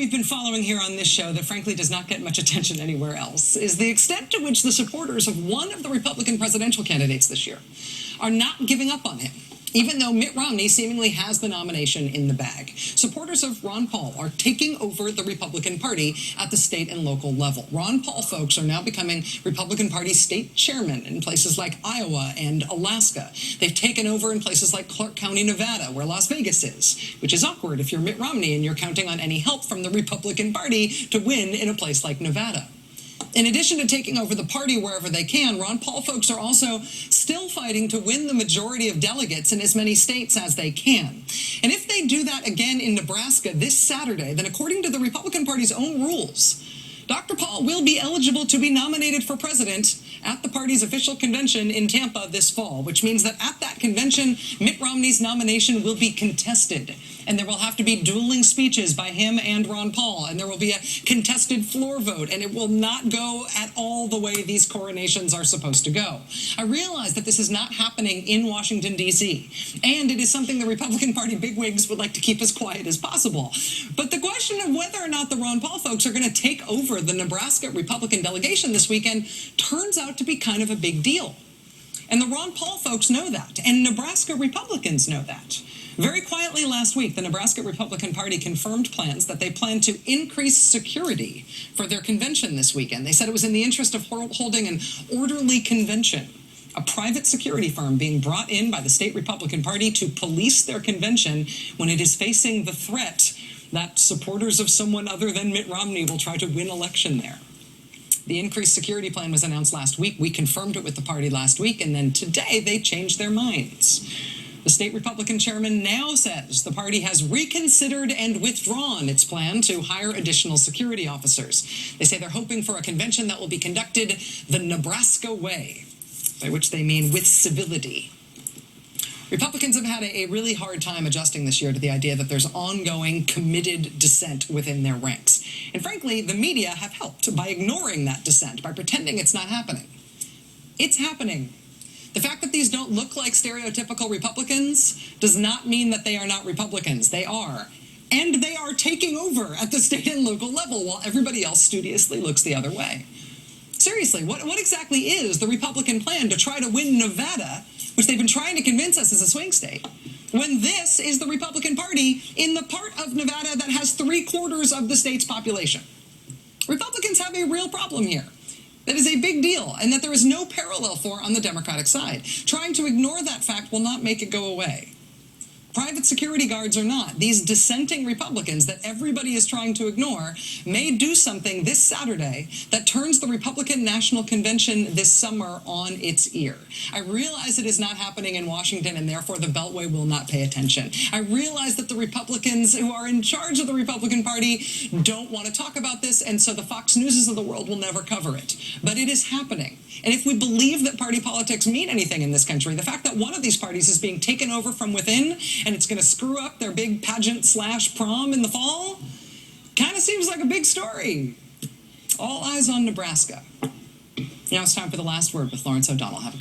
we've been following here on this show that frankly does not get much attention anywhere else is the extent to which the supporters of one of the Republican presidential candidates this year are not giving up on him, even though Mitt Romney seemingly has the nomination in the bag. Supporters of Ron Paul are taking over the Republican Party at the state and local level. Ron Paul folks are now becoming Republican Party state chairmen in places like Iowa and Alaska. They've taken over in places like Clark County, Nevada, where Las Vegas is, which is awkward if you're Mitt Romney and you're counting on any help from the Republican Party to win in a place like Nevada. In addition to taking over the party wherever they can, Ron Paul folks are also still fighting to win the majority of delegates in as many states as they can. And if they do that again in Nebraska this Saturday, then according to the Republican Party's own rules, Dr. Paul will be eligible to be nominated for president at the party's official convention in Tampa this fall, which means that at that convention, Mitt Romney's nomination will be contested. And there will have to be dueling speeches by him and Ron Paul, and there will be a contested floor vote, and it will not go at all the way these coronations are supposed to go. I realize that this is not happening in Washington, D.C., and it is something the Republican Party bigwigs would like to keep as quiet as possible. But the question of whether or not the Ron Paul folks are going to take over the Nebraska Republican delegation this weekend turns out to be kind of a big deal. And the Ron Paul folks know that, and Nebraska Republicans know that. Very quietly last week, the Nebraska Republican Party confirmed plans that they plan to increase security for their convention this weekend. They said it was in the interest of holding an orderly convention. A private security firm being brought in by the state Republican Party to police their convention when it is facing the threat that supporters of someone other than Mitt Romney will try to win election there. The increased security plan was announced last week. We confirmed it with the party last week, and then today they changed their minds. The state Republican chairman now says the party has reconsidered and withdrawn its plan to hire additional security officers. They say they're hoping for a convention that will be conducted the Nebraska way, by which they mean with civility. Republicans have had a really hard time adjusting this year to the idea that there's ongoing committed dissent within their ranks. And frankly, the media have helped by ignoring that dissent, by pretending it's not happening. It's happening. The fact that these don't look like stereotypical Republicans does not mean that they are not Republicans. They are. And they are taking over at the state and local level while everybody else studiously looks the other way. Seriously, what exactly is the Republican plan to try to win Nevada, which they've been trying to convince us is a swing state, when this is the Republican Party in the part of Nevada that has 3/4 of the state's population? Republicans have a real problem here. That is a big deal, and that there is no parallel for on the Democratic side. Trying to ignore that fact will not make it go away. Private security guards or not, these dissenting Republicans that everybody is trying to ignore may do something this Saturday that turns the Republican National Convention this summer on its ear. I realize it is not happening in Washington, and therefore the Beltway will not pay attention. I realize that the Republicans who are in charge of the Republican Party don't want to talk about this, and so the Fox Newses of the world will never cover it. But it is happening. And if we believe that party politics mean anything in this country, the fact that one of these parties is being taken over from within and it's going to screw up their big pageant/prom in the fall kind of seems like a big story. All eyes on Nebraska. Now it's time for the last word with Lawrence O'Donnell. Have a great